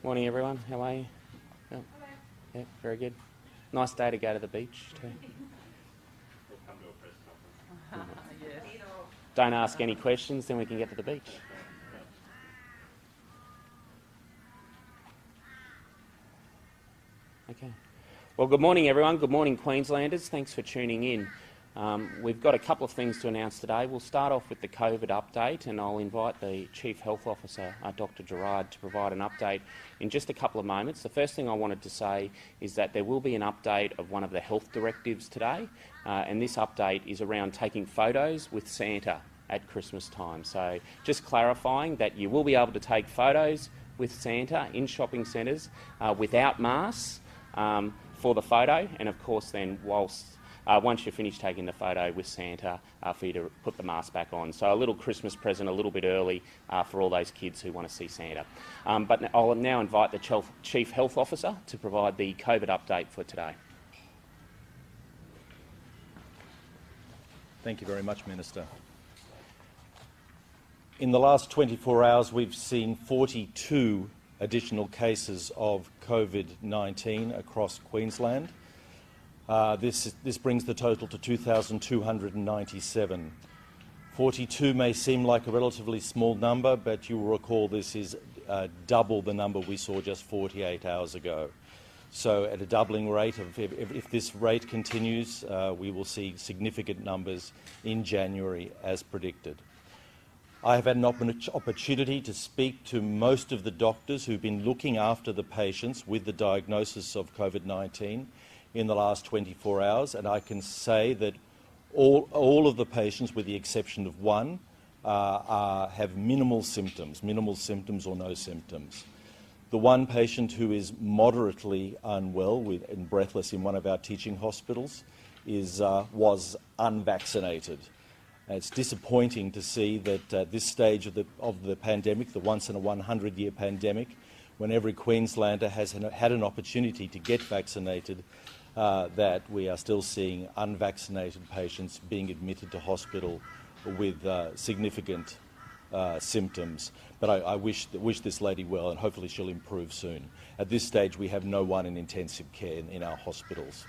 Morning, everyone. How are you? Oh, yeah, very good. Nice day to go to the beach too. Don't ask any questions, then we can get to the beach. Okay. Well, good morning, everyone. Good morning, Queenslanders. Thanks for tuning in. We've got a couple of things to announce today. We'll start off with the COVID update, and I'll invite the Chief Health Officer, Dr Gerard, to provide an update in just a couple of moments. The first thing I wanted to say is that there will be an update of one of the health directives today, and this update is around taking photos with Santa at Christmas time. So just clarifying that you will be able to take photos with Santa in shopping centres without masks for the photo, and of course then once you're finished taking the photo with Santa, for you to put the mask back on. So a little Christmas present a little bit early for all those kids who want to see Santa. But I'll now invite the Chief Health Officer to provide the COVID update for today. Thank you very much, Minister. In the last 24 hours, we've seen 42 additional cases of COVID-19 across Queensland. This brings the total to 2,297. 42 may seem like a relatively small number, but you will recall this is double the number we saw just 48 hours ago. So at a doubling rate, if this rate continues, we will see significant numbers in January as predicted. I have had an opportunity to speak to most of the doctors who've been looking after the patients with the diagnosis of COVID-19 in the last 24 hours, and I can say that all of the patients, with the exception of one, have minimal symptoms or no symptoms. The one patient who is moderately unwell and breathless in one of our teaching hospitals was unvaccinated. It's disappointing to see that at this stage of the pandemic, the once-in-a-100-year pandemic, when every Queenslander has had an opportunity to get vaccinated, that we are still seeing unvaccinated patients being admitted to hospital with significant symptoms. But I wish this lady well, and hopefully she'll improve soon. At this stage, we have no one in intensive care in our hospitals.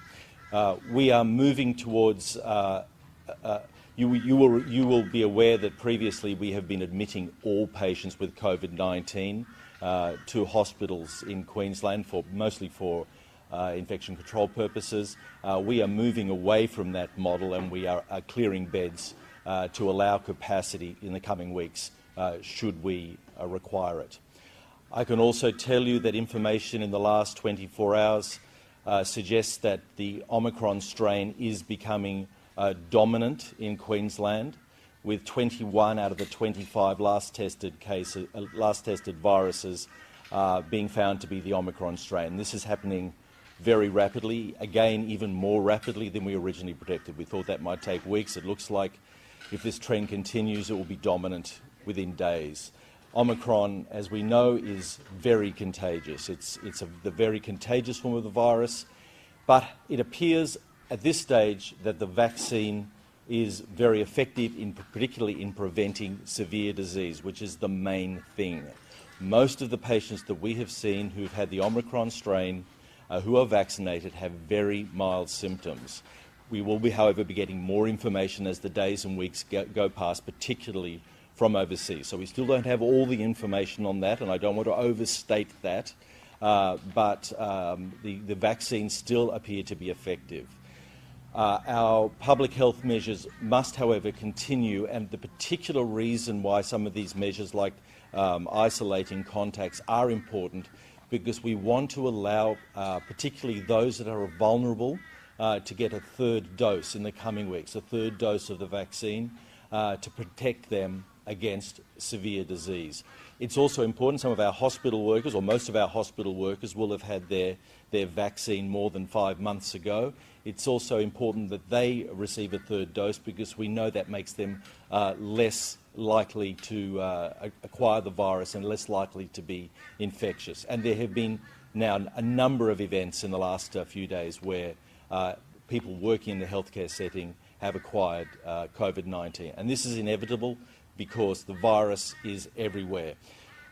We are moving towards... You will be aware that previously we have been admitting all patients with COVID-19 to hospitals in Queensland, mostly for infection control purposes. We are moving away from that model, and we are clearing beds to allow capacity in the coming weeks should we require it. I can also tell you that information in the last 24 hours suggests that the Omicron strain is becoming dominant in Queensland, with 21 out of the 25 last tested viruses being found to be the Omicron strain. This is happening very rapidly, again even more rapidly than we originally predicted. We thought that might take weeks. It looks like if this trend continues, it will be dominant within days. Omicron, as we know, is very contagious. It's the very contagious form of the virus, but it appears at this stage that the vaccine is very effective, particularly in preventing severe disease, which is the main thing. Most of the patients that we have seen who've had the Omicron strain who are vaccinated have very mild symptoms. We will, however, be getting more information as the days and weeks go past, particularly from overseas. So we still don't have all the information on that, and I don't want to overstate that, but the vaccines still appear to be effective. Our public health measures must, however, continue, and the particular reason why some of these measures, like isolating contacts, are important, because we want to allow particularly those that are vulnerable to get a third dose in the coming weeks, a third dose of the vaccine to protect them against severe disease. It's also important, some of our hospital workers, or most of our hospital workers, will have had their vaccine more than 5 months ago. It's also important that they receive a third dose, because we know that makes them less likely to acquire the virus and less likely to be infectious. And there have been now a number of events in the last few days where people working in the healthcare setting have acquired COVID-19. And this is inevitable because the virus is everywhere.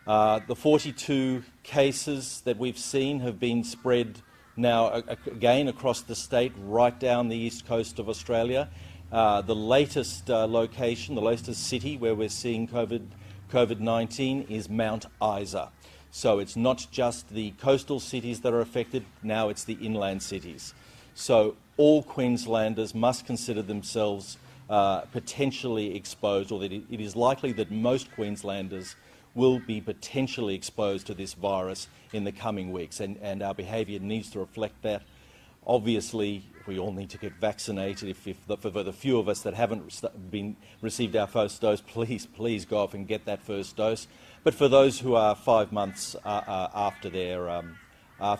The 42 cases that we've seen have been spread now again across the state, right down the east coast of Australia. The latest location, the latest city where we're seeing COVID-19 is Mount Isa. So it's not just the coastal cities that are affected, now it's the inland cities. So all Queenslanders must consider themselves potentially exposed, or that it is likely that most Queenslanders will be potentially exposed to this virus in the coming weeks, and our behaviour needs to reflect that. Obviously, we all need to get vaccinated. For the few of us that haven't received our first dose, please go off and get that first dose. But for those who are 5 months after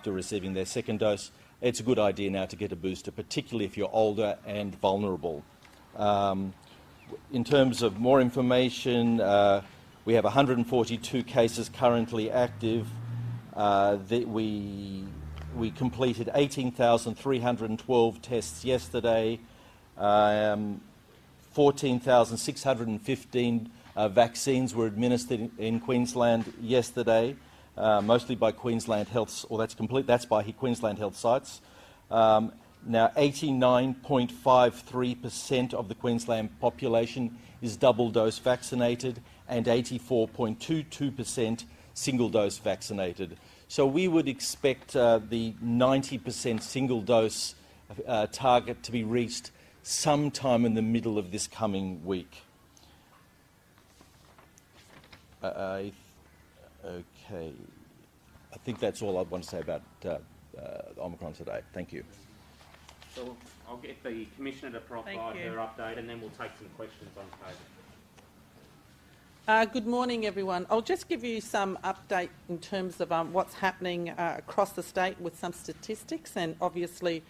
receiving their second dose, it's a good idea now to get a booster, particularly if you're older and vulnerable. In terms of more information, we have 142 cases currently active. We completed 18,312 tests yesterday, 14,615 vaccines were administered in Queensland yesterday, mostly by Queensland Health, or that's by Queensland Health sites. Now 89.53% of the Queensland population is double dose vaccinated and 84.22% single dose vaccinated. So we would expect the 90% single dose target to be reached sometime in the middle of this coming week. Okay, I think that's all I want to say about Omicron today. Thank you. So I'll get the Commissioner to provide her update, and then we'll take some questions on COVID. Good morning, everyone. I'll just give you some update in terms of what's happening across the state with some statistics, and obviously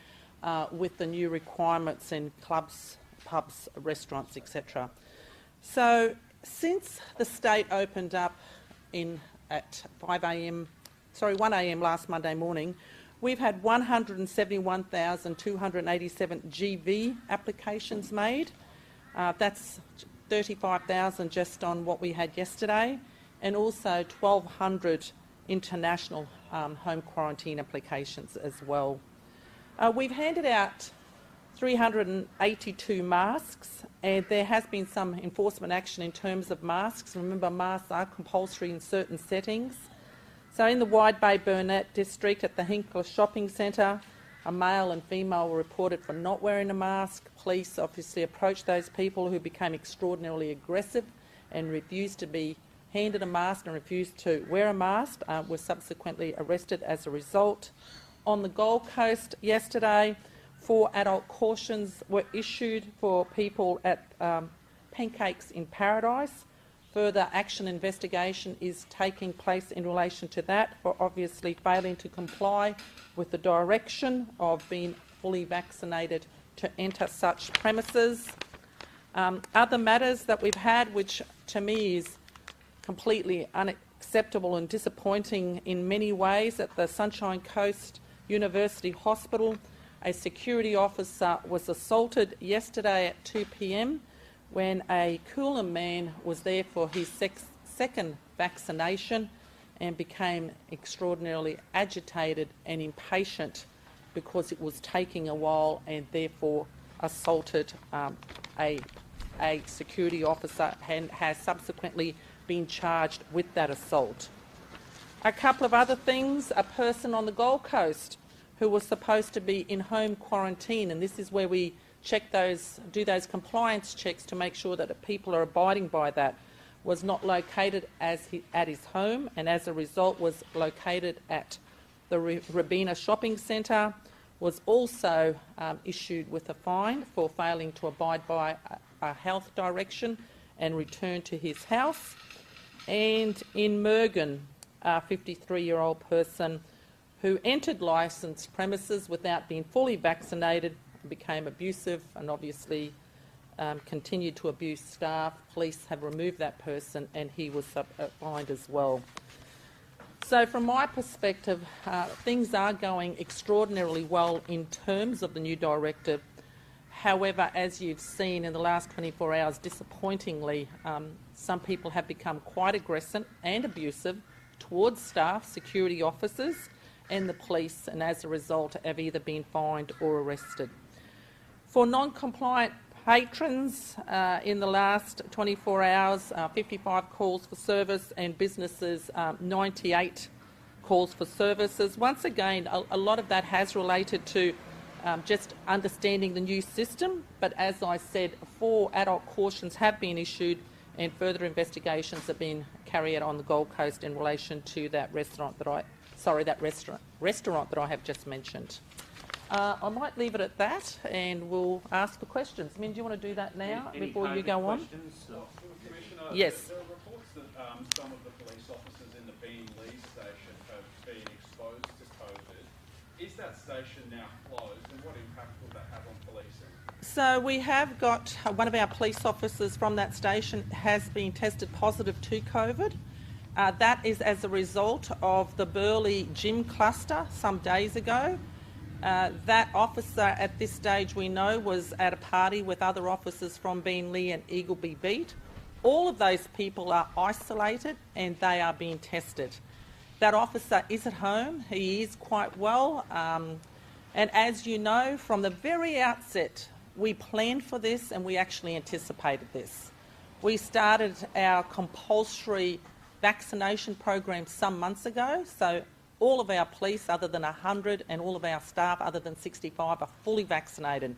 with the new requirements in clubs, pubs, restaurants, etc. So since the state opened up at 1 a.m. last Monday morning, we've had 171,287 GV applications made. That's 35,000 just on what we had yesterday, and also 1,200 international home quarantine applications as well. We've handed out 382 masks, and there has been some enforcement action in terms of masks. Remember, masks are compulsory in certain settings. So in the Wide Bay Burnett district at the Hinkler Shopping Centre, a male and female were reported for not wearing a mask. Police obviously approached those people who became extraordinarily aggressive and refused to be handed a mask and refused to wear a mask, were subsequently arrested as a result. On the Gold Coast yesterday, 4 adult cautions were issued for people at Pancakes in Paradise. Further action investigation is taking place in relation to that for obviously failing to comply with the direction of being fully vaccinated to enter such premises. Other matters that we've had, which to me is completely unacceptable and disappointing in many ways, at the Sunshine Coast University Hospital, a security officer was assaulted yesterday at 2 p.m. when a Coolum man was there for his second vaccination and became extraordinarily agitated and impatient because it was taking a while, and therefore assaulted a security officer, and has subsequently been charged with that assault. A couple of other things: a person on the Gold Coast who was supposed to be in home quarantine, and this is where we do those compliance checks to make sure that people are abiding by that, was not located at his home, and as a result was located at the Rabina Shopping Centre, was also issued with a fine for failing to abide by a health direction and returned to his house. And in Mergen, a 53-year-old person who entered licensed premises without being fully vaccinated, became abusive and obviously continued to abuse staff. Police have removed that person, and he was fined as well. So from my perspective, things are going extraordinarily well in terms of the new directive. However, as you've seen in the last 24 hours, disappointingly, some people have become quite aggressive and abusive towards staff, security officers and the police, and as a result have either been fined or arrested. For non-compliant patrons, in the last 24 hours, 55 calls for service, and businesses, 98 calls for services. Once again, a lot of that has related to just understanding the new system, but as I said, 4 adult cautions have been issued and further investigations have been carried out on the Gold Coast in relation to that restaurant that I have just mentioned. I might leave it at that and we'll ask for questions. Min, do you want to do that now before you go on? Commissioner, yes. There are reports that some of the police officers in the Bribie station have been exposed to COVID. Is that station now closed, and what impact will that have on policing? So we have got one of our police officers from that station has been tested positive to COVID. That is as a result of the Burleigh gym cluster some days ago. That officer at this stage we know was at a party with other officers from Beenleigh and Eagleby Beat. All of those people are isolated and they are being tested. That officer is at home, he is quite well, and as you know, from the very outset we planned for this and we actually anticipated this. We started our compulsory vaccination program some months ago, so all of our police other than 100 and all of our staff other than 65 are fully vaccinated.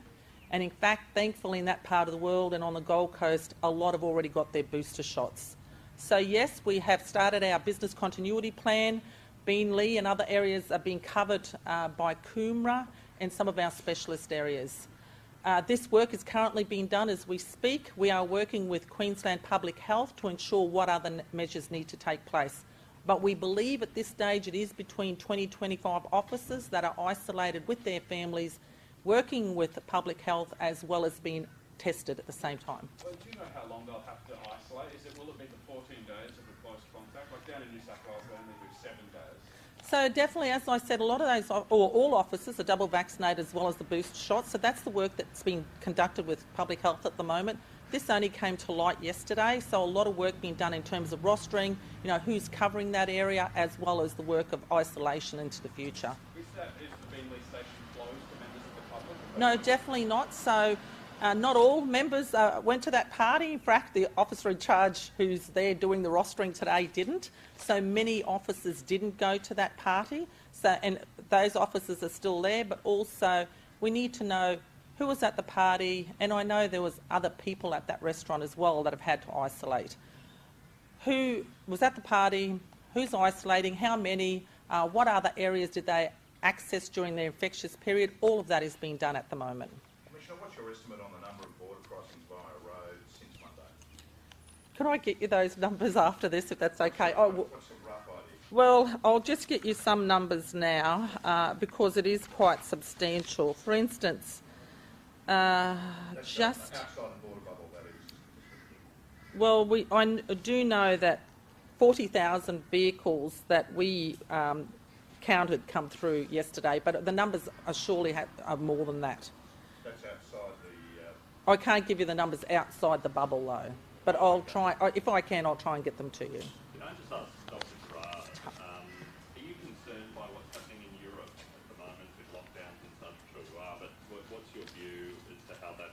And in fact, thankfully in that part of the world and on the Gold Coast, a lot have already got their booster shots. So yes, we have started our business continuity plan. Beenleigh and other areas are being covered by Coomera and some of our specialist areas. This work is currently being done as we speak. We are working with Queensland Public Health to ensure what other measures need to take place. But we believe at this stage it is between 20 to 25 officers that are isolated with their families, working with public health as well as being tested at the same time. Well, do you know how long they'll have to isolate? Will it be the 14 days of a close contact? Like down in New South Wales, they only do 7 days. So definitely, as I said, a lot of those, or all officers are double vaccinated as well as the booster shots. So that's the work that's being conducted with public health at the moment. This only came to light yesterday, so a lot of work being done in terms of rostering, who's covering that area, as well as the work of isolation into the future. Is the Beenleigh station closed to members of the public? No, definitely not. So not all members went to that party. In fact, the officer in charge who's there doing the rostering today didn't. So many officers didn't go to that party. And those officers are still there, but also we need to know who was at the party, and I know there was other people at that restaurant as well that have had to isolate. Who was at the party, who's isolating, how many, what other areas did they access during their infectious period? All of that is being done at the moment. Commissioner, what's your estimate on the number of border crossings via road since Monday? Could I get you those numbers after this, if that's okay? What's a rough idea? Well, I'll just get you some numbers now because it is quite substantial. For instance, just outside the border bubble, that is. well, I do know that 40,000 vehicles that we counted come through yesterday, but the numbers are surely are more than that. That's outside the. I can't give you the numbers outside the bubble though, but I'll try. If I can, I'll try and get them to you. Can I just ask Dr. Gerard, are you concerned by what's happening in Europe at the moment with lockdowns and such? I'm sure you are, but what's your view as to how that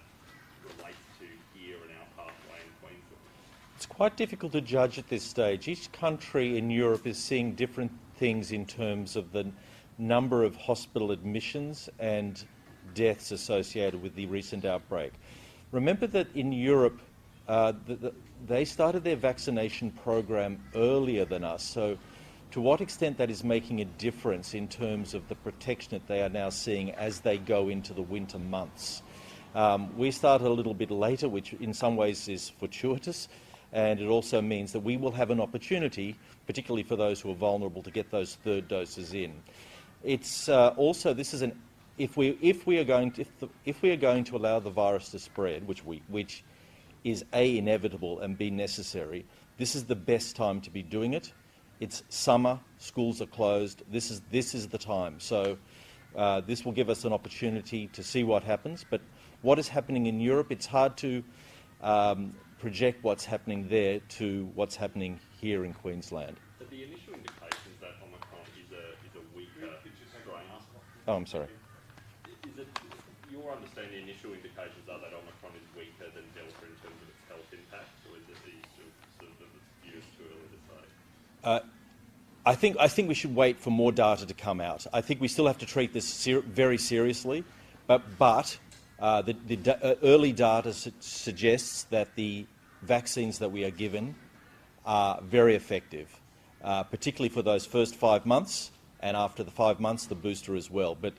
relates to here in our pathway in Queensland? It's quite difficult to judge at this stage. Each country in Europe is seeing different things in terms of the number of hospital admissions and deaths associated with the recent outbreak. Remember that in Europe, they started their vaccination program earlier than us, so to what extent that is making a difference in terms of the protection that they are now seeing as they go into the winter months. We started a little bit later, which in some ways is fortuitous, and it also means that we will have an opportunity, particularly for those who are vulnerable, to get those third doses in. It's also, this is if we are going to allow the virus to spread, which is A, inevitable, and B, necessary, this is the best time to be doing it. It's summer, schools are closed, this is the time. So this will give us an opportunity to see what happens, but what is happening in Europe, it's hard to project what's happening there to what's happening here in Queensland. But the initial indications that Omicron is a weaker strain. Oh, I'm sorry. Is it your understanding? The initial indications are that Omicron is weaker than Delta in terms of its health impact, or is it still sort of too early to say? I think we should wait for more data to come out. I think we still have to treat this very seriously, but the early data suggests that the vaccines that we are given are very effective, particularly for those first 5 months, and after the 5 months, the booster as well, but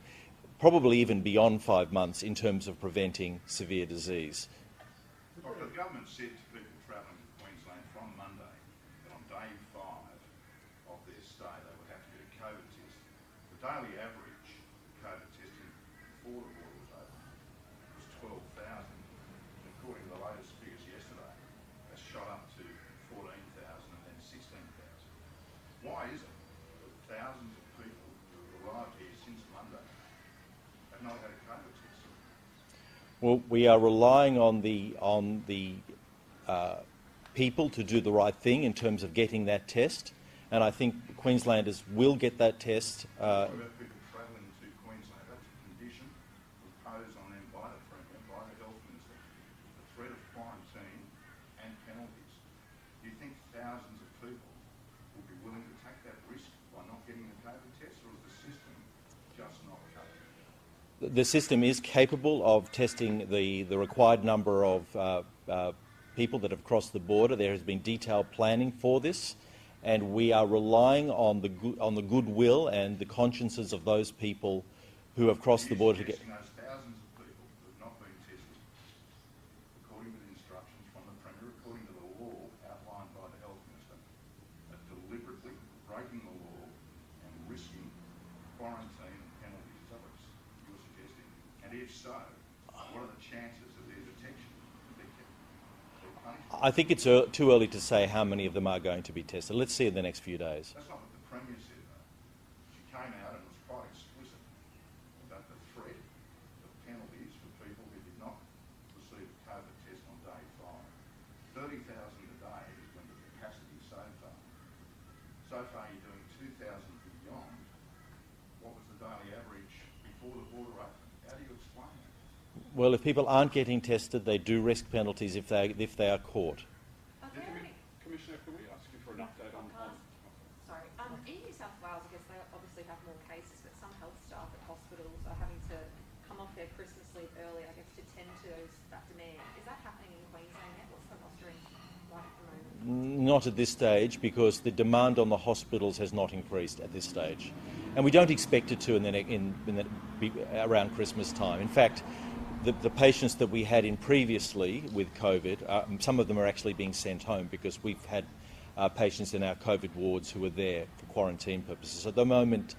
probably even beyond 5 months in terms of preventing severe disease. Doctor, the government said to people travelling to Queensland from Monday that on day 5 of their stay they would have to get a COVID test. The daily average COVID testing before the border was open was 12,000. According to the latest figures yesterday, that's shot up to 14,000 and then 16,000. Why is it that thousands of people who have arrived here since Monday have not had a COVID test? Well, we are relying on the people to do the right thing in terms of getting that test, and I think Queenslanders will get that test. What about people travelling to Queensland? That's a condition imposed on them by the Premier, by the Health Minister, the threat of quarantine and penalties. Do you think thousands of people will be willing to take that risk by not getting a COVID test, or is the system just not capable? The system is capable of testing the required number of people that have crossed the border. There has been detailed planning for this, and we are relying on the goodwill and the consciences of those people who have crossed the border to get. Those thousands of people who have not been tested, according to the instructions from the Premier, according to the law outlined by the Health Minister, are deliberately breaking the law and risking quarantine and penalties. Is that what you're suggesting? And if so, what are the chances of their detection? I think it's too early to say how many of them are going to be tested. Let's see in the next few days. That's not what the Premier said, though. She came out and was quite explicit about the threat of penalties for people who did not receive a COVID test on day 5. 30,000 a day has been the capacity so far. So far you're doing 2,000 beyond what was the daily average before the border opened. How do you explain that? Well, if people aren't getting tested, they do risk penalties if they are caught. Commissioner, can we ask you for an update on... Sorry. In New South Wales, I guess they obviously have more cases, but some health staff at hospitals are having to come off their Christmas leave early, I guess, to tend to that demand. Is that happening in Queensland yet? What's the rostering like at the moment? Not at this stage, because the demand on the hospitals has not increased at this stage, and we don't expect it to around Christmas time. In fact, the patients that we had in previously with COVID, some of them are actually being sent home because we've had patients in our COVID wards who are there for quarantine purposes. At the moment,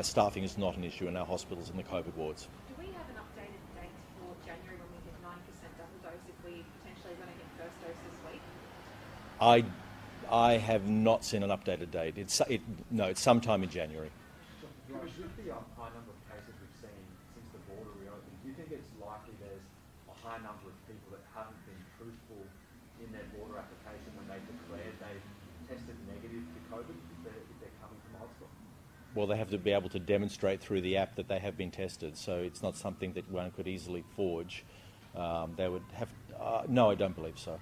staffing is not an issue in our hospitals and the COVID wards. Do we have an updated date for January when we get 90% double dose if we potentially are going to get first dose this week? I have not seen an updated date. It's sometime in January. With the high number of cases we've seen since the border reopened, do you think it's likely there's a high number of people that haven't been truthful in their border application when they declared they tested negative to COVID if they're coming from a hospital? Well, they have to be able to demonstrate through the app that they have been tested, so it's not something that one could easily forge. They would have... no, I don't believe so.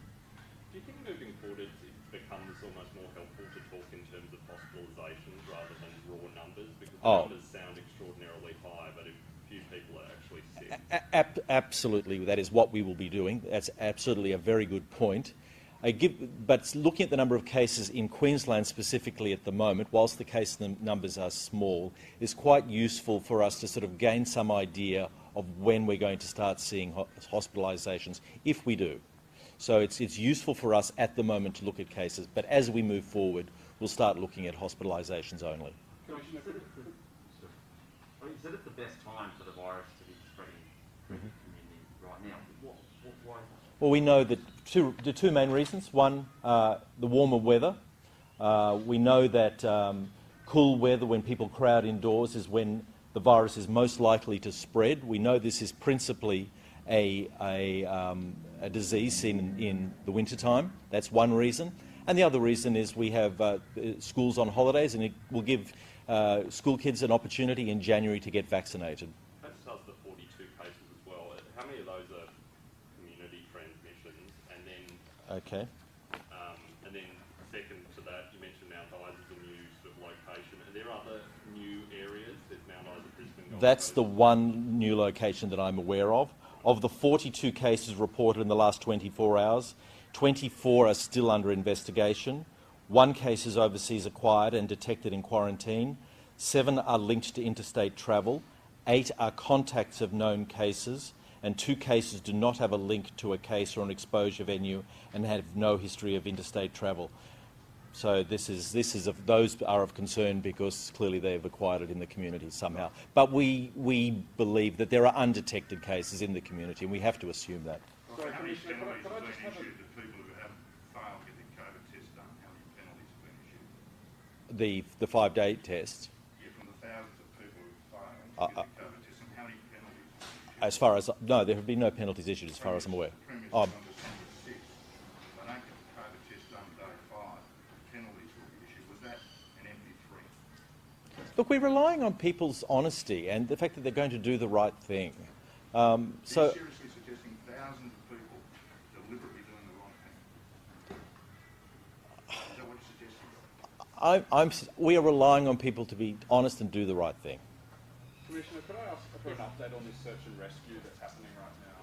Do you think moving forward it becomes almost more helpful to talk in terms of hospitalisations rather than raw numbers? Because the numbers sound extraordinarily high, but if few people are actually sick. Absolutely, that is what we will be doing. That's absolutely a very good point. But looking at the number of cases in Queensland specifically at the moment, whilst the case numbers are small, is quite useful for us to sort of gain some idea of when we're going to start seeing hospitalisations, if we do. So it's useful for us at the moment to look at cases, but as we move forward, we'll start looking at hospitalisations only. Is it the best time for the virus to be spreading through the community right now? Why? Well, we know that the two main reasons. One, the warmer weather. We know that cool weather, when people crowd indoors, is when the virus is most likely to spread. We know this is principally a disease seen in the wintertime. That's one reason. And the other reason is we have schools on holidays, and it will give school kids an opportunity in January to get vaccinated. That does the 42 cases as well. How many of those are community transmissions? And then, Okay. and then second to that, you mentioned Mount Isa as a new sort of location. Are there other new areas? There's Mount Isa, Brisbane, Gold That's Coast. the one new location that I'm aware of. Of the 42 cases reported in the last 24 hours, 24 are still under investigation. 1 case is overseas acquired and detected in quarantine. 7 are linked to interstate travel. 8 are contacts of known cases. And 2 cases do not have a link to a case or an exposure venue and have no history of interstate travel. So those are of concern because clearly they have acquired it in the community somehow. But we believe that there are undetected cases in the community, and we have to assume that. How many penalties have been issued to people who haven't failed getting COVID tests done? How many penalties have been issued? The 5-day test. Yeah, from the thousands of people who failed to get the COVID test, and how many penalties have been issued? As far as no, there have been no penalties issued, as far as I'm aware. Premiers on December 6th, they don't get the COVID test done day 5. Penalties will be issued. Was that an empty threat? Look, we're relying on people's honesty and the fact that they're going to do the right thing. Are you seriously suggesting thousands of people deliberately doing the wrong thing? Is that what you're suggesting? We are relying on people to be honest and do the right thing. Commissioner, could I ask for an update on this search and rescue that's happening right now?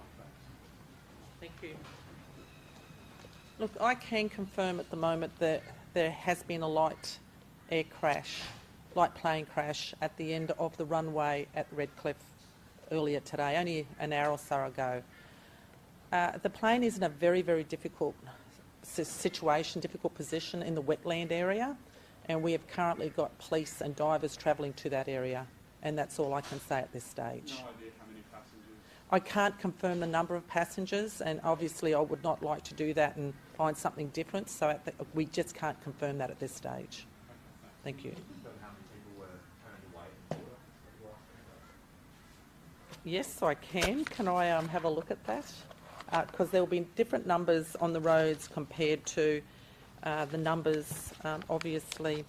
Thanks. Thank you. Look, I can confirm at the moment that there has been a light plane crash at the end of the runway at Redcliffe earlier today, only an hour or so ago. The plane is in a very, very difficult situation, difficult position in the wetland area, and we have currently got police and divers travelling to that area, and that's all I can say at this stage. No idea how many passengers? I can't confirm the number of passengers, and obviously I would not like to do that and find something different, so we just can't confirm that at this stage. Thank you. How many people were turned away at the border? Yes, I can. Can I have a look at that? Because there will be different numbers on the roads compared to the numbers, obviously.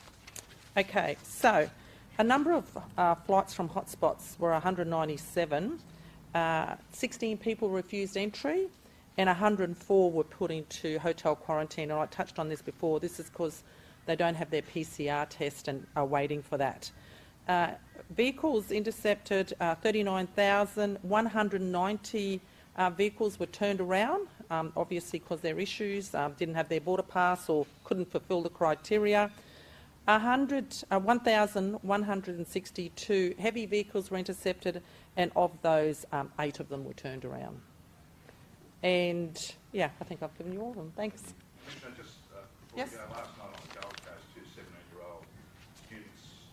Okay, so a number of flights from hotspots were 197. 16 people refused entry and 104 were put into hotel quarantine. And I touched on this before. This is because they don't have their PCR test and are waiting for that. Vehicles intercepted, 39,190 vehicles were turned around, obviously because their issues, didn't have their border pass or couldn't fulfil the criteria. 1,162 heavy vehicles were intercepted, and of those, 8 of them were turned around. And yeah, I think I've given you all of them. Thanks. Commissioner, just before Yes. we go, last night on the Gold Coast, 2 17-year-old students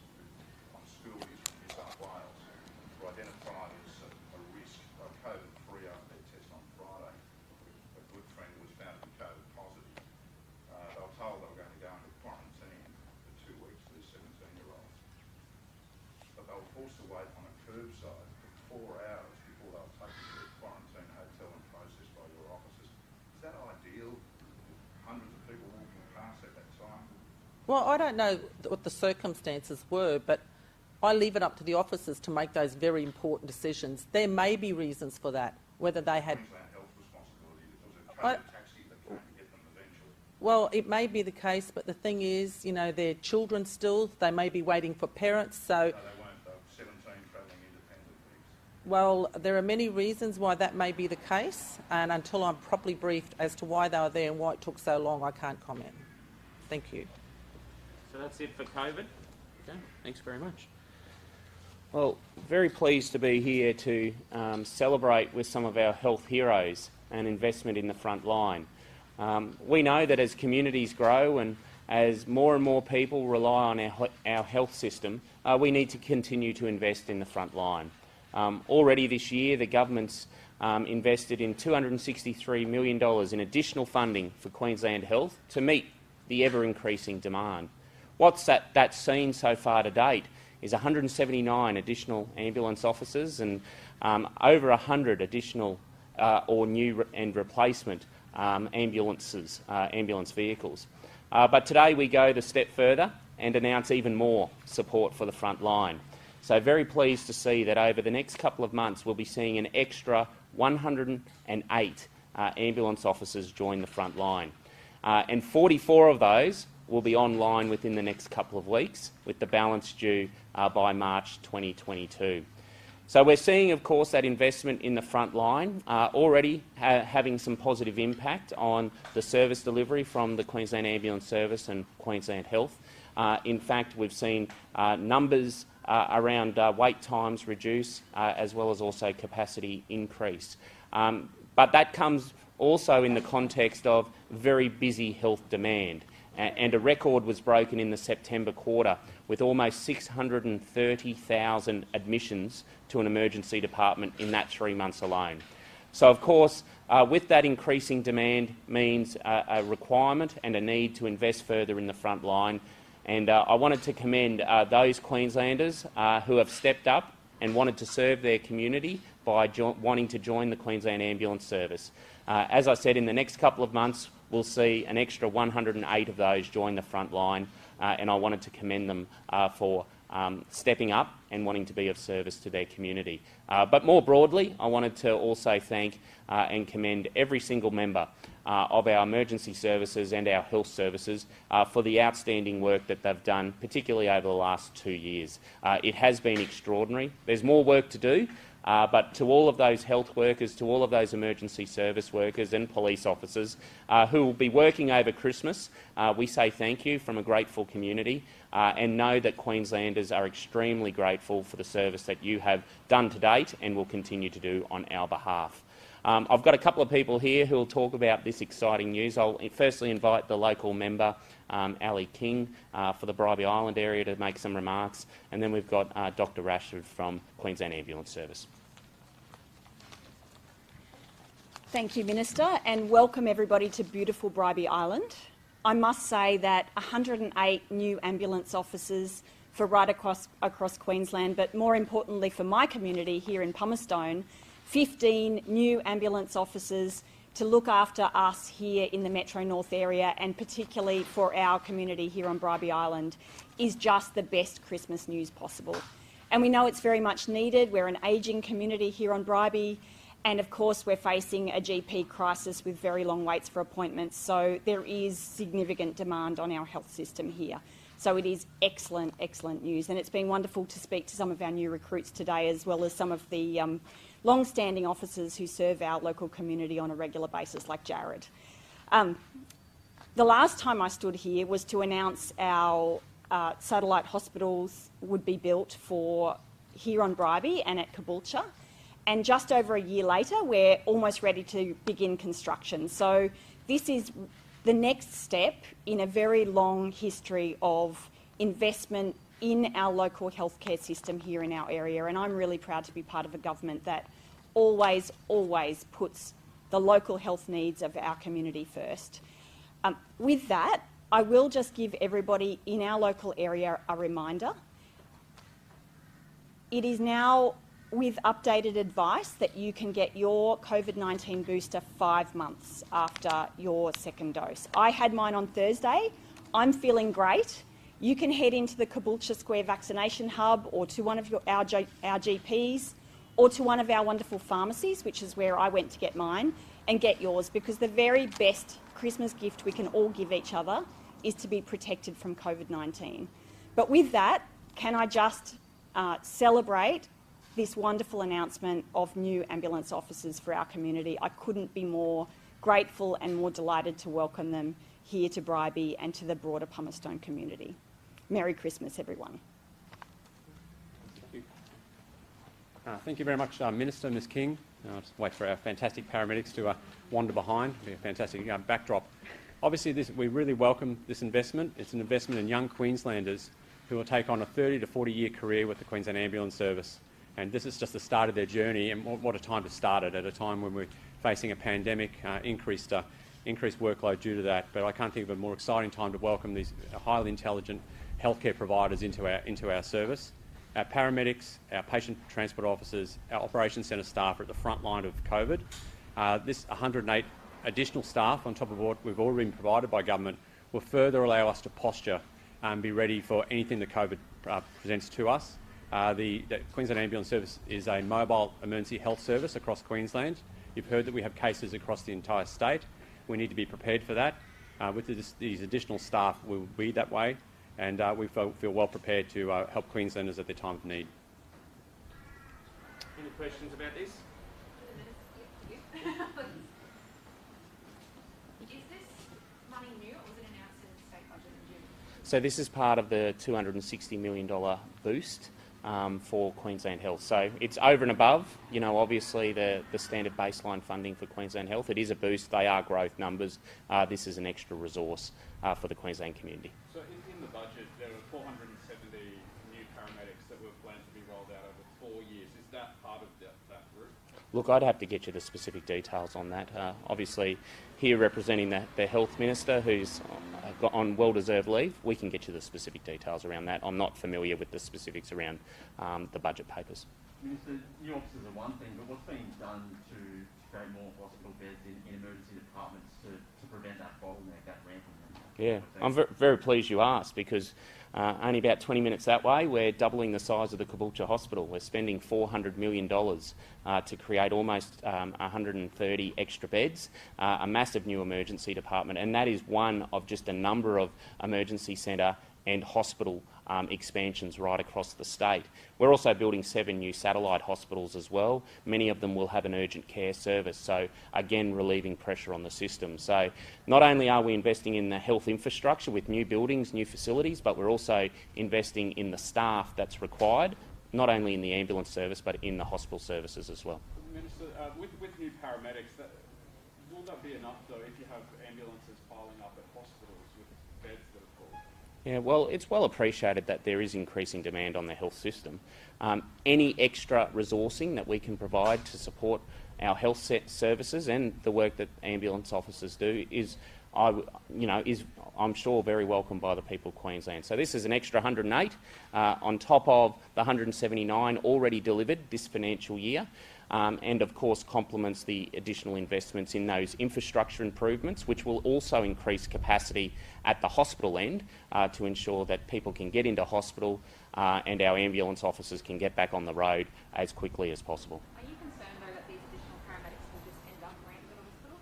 on schoolies from New South Wales were identified as a risk by COVID-free after their test on Friday. A good friend was found to be COVID positive. They were told they were going to go into quarantine for 2 weeks for these 17-year-olds. But they were forced to wait on a curbside for 4 hours before they were taken to a quarantine hotel and processed by your officers. Is that ideal? Hundreds of people walking past at that time? Well, I don't know what the circumstances were, but I leave it up to the officers to make those very important decisions. There may be reasons for that, whether they had... Queensland Health responsibility. There was a COVID taxi that came to get them eventually. Well, it may be the case, but the thing is, you know, they're children still. They may be waiting for parents, so... No, they weren't. They were 17 travelling independently. Well, there are many reasons why that may be the case, and until I'm properly briefed as to why they were there and why it took so long, I can't comment. Thank you. So that's it for COVID. Okay, thanks very much. Well, very pleased to be here to celebrate with some of our health heroes and investment in the front line. We know that as communities grow and as more and more people rely on our health system, we need to continue to invest in the front line. Already this year, the government's invested in $263 million in additional funding for Queensland Health to meet the ever-increasing demand. What's that's seen so far to date is 179 additional ambulance officers and over 100 additional or new and replacement ambulance vehicles. But today we go the step further and announce even more support for the front line. So very pleased to see that over the next couple of months we'll be seeing an extra 108 ambulance officers join the front line. And 44 of those will be online within the next couple of weeks, with the balance due by March 2022. So we're seeing, of course, that investment in the front line already having some positive impact on the service delivery from the Queensland Ambulance Service and Queensland Health. In fact, we've seen numbers around wait times reduce, as well as also capacity increase. But that comes also in the context of very busy health demand. And a record was broken in the September quarter with almost 630,000 admissions to an emergency department in that 3 months alone. So, of course, with that increasing demand means a requirement and a need to invest further in the front line. And I wanted to commend those Queenslanders who have stepped up and wanted to serve their community by wanting to join the Queensland Ambulance Service. As I said, in the next couple of months, we'll see an extra 108 of those join the front line, and I wanted to commend them for stepping up and wanting to be of service to their community. But more broadly, I wanted to also thank and commend every single member of our emergency services and our health services for the outstanding work that they've done, particularly over the last 2 years. It has been extraordinary. There's more work to do, but to all of those health workers, to all of those emergency service workers and police officers who will be working over Christmas, we say thank you from a grateful community and know that Queenslanders are extremely grateful for the service that you have done to date and will continue to do on our behalf. I've got a couple of people here who will talk about this exciting news. I'll firstly invite the local member, Ali King, for the Bribie Island area to make some remarks, and then we've got Dr Rashford from Queensland Ambulance Service. Thank you, Minister, and welcome everybody to beautiful Bribie Island. I must say that 108 new ambulance officers for right across Queensland, but more importantly for my community here in Palmerston, 15 new ambulance officers to look after us here in the Metro North area, and particularly for our community here on Bribie Island, is just the best Christmas news possible. And we know it's very much needed. We're an ageing community here on Bribie, and of course we're facing a GP crisis with very long waits for appointments, so there is significant demand on our health system here. So it is excellent, excellent news, and it's been wonderful to speak to some of our new recruits today, as well as some of the long-standing officers who serve our local community on a regular basis, like Jared. The last time I stood here was to announce our satellite hospitals would be built for here on Bribie and at Caboolture, and just over a year later we're almost ready to begin construction. So this is the next step in a very long history of investment in our local healthcare system here in our area, and I'm really proud to be part of a government that always, always puts the local health needs of our community first. With that, I will just give everybody in our local area a reminder. It is now with updated advice that you can get your COVID-19 booster 5 months after your second dose. I had mine on Thursday. I'm feeling great. You can head into the Caboolture Square vaccination hub, or to one of our GPs, or to one of our wonderful pharmacies, which is where I went to get mine, and get yours, because the very best Christmas gift we can all give each other is to be protected from COVID-19. But with that, can I just celebrate this wonderful announcement of new ambulance officers for our community? I couldn't be more grateful and more delighted to welcome them here to Bribie and to the broader Palmerston community. Merry Christmas, everyone. Thank you very much, Minister, Ms King. I'll just wait for our fantastic paramedics to wander behind. It'll be a fantastic backdrop. Obviously, we really welcome this investment. It's an investment in young Queenslanders who will take on a 30 to 40-year career with the Queensland Ambulance Service. And this is just the start of their journey, and what a time to start it, at a time when we're facing a pandemic, increased workload due to that. But I can't think of a more exciting time to welcome these highly intelligent healthcare providers into our service. Our paramedics, our patient transport officers, our operations centre staff are at the front line of COVID, This 108 additional staff on top of what we've already been provided by government will further allow us to posture and be ready for anything that COVID presents to us. The Queensland Ambulance Service is a mobile emergency health service across Queensland. You've heard that we have cases across the entire state. We need to be prepared for that. With these additional staff, we will be that way, and we feel well prepared to help Queenslanders at their time of need. Any questions about this? Is this money new, or was it announced in the state budget in June? So this is part of the $260 million boost for Queensland Health. So it's over and above, obviously the standard baseline funding for Queensland Health. It is a boost. They are growth numbers. This is an extra resource for the Queensland community. So in the budget, there were 470 new paramedics that were planned to be rolled out over 4 years. Is that part of that route? Look, I'd have to get you the specific details on that. Obviously, here representing the Health Minister, who's on well-deserved leave, we can get you the specific details around that. I'm not familiar with the specifics around the budget papers. Minister, new officers are one thing, but what's being done to create more hospital beds in emergency departments to prevent that bottleneck, that ramping? Yeah, I'm very pleased you asked, because only about 20 minutes that way, we're doubling the size of the Caboolture Hospital. We're spending $400 million to create almost 130 extra beds, a massive new emergency department, and that is one of just a number of emergency centre and hospital expansions right across the state. We're also building 7 new satellite hospitals as well. Many of them will have an urgent care service, so again relieving pressure on the system. So not only are we investing in the health infrastructure with new buildings, new facilities, but we're also investing in the staff that's required, not only in the ambulance service but in the hospital services as well. Minister, with new paramedics, will that be enough though if you have ambulances piling up at hospitals with beds that are full? Yeah, well, it's well appreciated that there is increasing demand on the health system. Any extra resourcing that we can provide to support our health services and the work that ambulance officers do is, I'm sure, very welcome by the people of Queensland. So this is an extra 108 on top of the 179 already delivered this financial year. And of course complements the additional investments in those infrastructure improvements, which will also increase capacity at the hospital end to ensure that people can get into hospital and our ambulance officers can get back on the road as quickly as possible. Are you concerned though that these additional paramedics will just end up ramped at a hospital?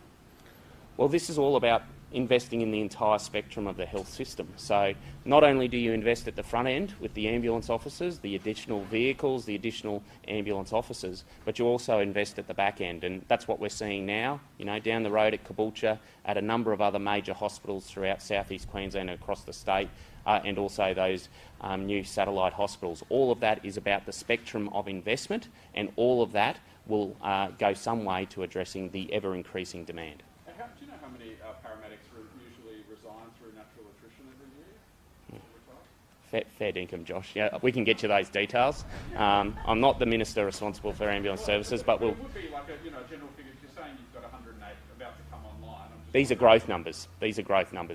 Well, this is all about investing in the entire spectrum of the health system. So not only do you invest at the front end with the ambulance officers, the additional vehicles, the additional ambulance officers, but you also invest at the back end, and that's what we're seeing now, down the road at Caboolture, at a number of other major hospitals throughout southeast Queensland and across the state, and also those new satellite hospitals. All of that is about the spectrum of investment, and all of that will go some way to addressing the ever-increasing demand. Do you know how many paramedics usually resign through natural attrition every year? Fair dinkum, Josh. Yeah, we can get you those details. I'm not the minister responsible for ambulance services, but we'll. It would be like a general figure. You're saying you've got 108 about to come online. These are growth numbers.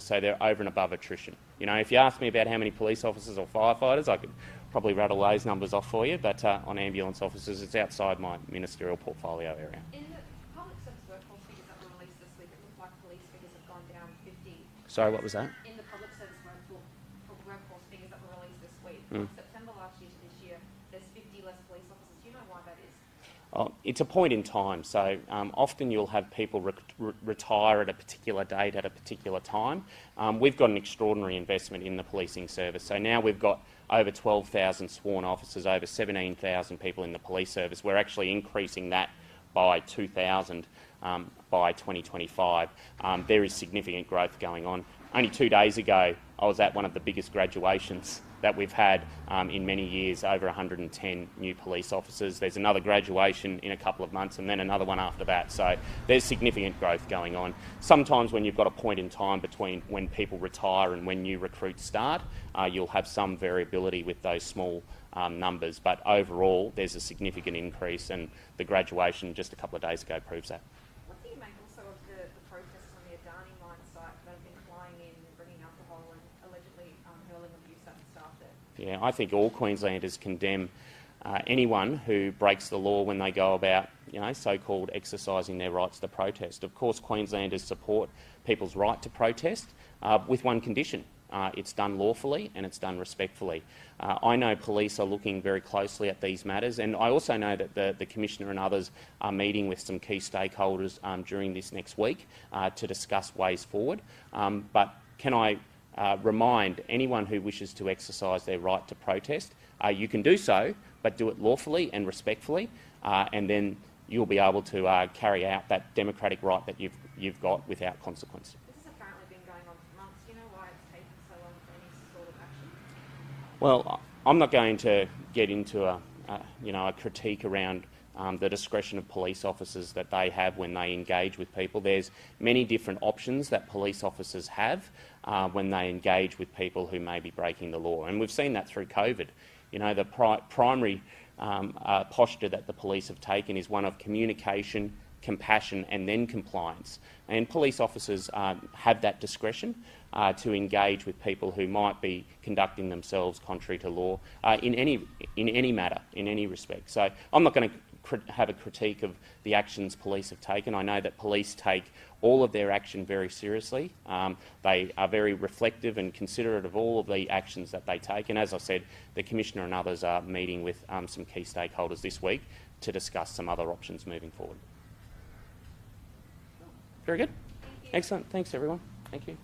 So they're over and above attrition. If you ask me about how many police officers or firefighters, I could probably rattle those numbers off for you. But on ambulance officers, it's outside my ministerial portfolio area. In the public service workforce figures that were released this week, it looked like police figures have gone down 50. Sorry, what was that? In the public service workforce figures that were released this week, from September last year to this year, there's 50 less police officers. Do you know why that is? It's a point in time. So often you'll have people retire at a particular date at a particular time. We've got an extraordinary investment in the policing service. So now we've got over 12,000 sworn officers, over 17,000 people in the police service. We're actually increasing that by 2,000 by 2025. There is significant growth going on. Only 2 days ago, I was at one of the biggest graduations that we've had in many years, over 110 new police officers. There's another graduation in a couple of months and then another one after that. So there's significant growth going on. Sometimes when you've got a point in time between when people retire and when new recruits start, you'll have some variability with those small numbers. But overall, there's a significant increase, and the graduation just a couple of days ago proves that. What do you make also of the protests on the Adani mine site that have been flying in, bringing alcohol and allegedly hurling abuse at the staff there? Yeah, I think all Queenslanders condemn anyone who breaks the law when they go about, so-called exercising their rights to protest. Of course, Queenslanders support people's right to protest with one condition. It's done lawfully and it's done respectfully. I know police are looking very closely at these matters, and I also know that the Commissioner and others are meeting with some key stakeholders during this next week to discuss ways forward. But can I remind anyone who wishes to exercise their right to protest, you can do so, but do it lawfully and respectfully, and then you'll be able to carry out that democratic right that you've got without consequence. This has apparently been going on for months. Do you know why it's taken so long for any sort of action? Well, I'm not going to get into a critique around the discretion of police officers that they have when they engage with people. There's many different options that police officers have when they engage with people who may be breaking the law, and we've seen that through COVID. The primary posture that the police have taken is one of communication, compassion and then compliance. And police officers have that discretion to engage with people who might be conducting themselves contrary to law in any matter, in any respect. So I'm not going to have a critique of the actions police have taken. I know that police take all of their action very seriously. They are very reflective and considerate of all of the actions that they take. And as I said, the Commissioner and others are meeting with some key stakeholders this week to discuss some other options moving forward. Very good. Excellent. Thanks, everyone. Thank you.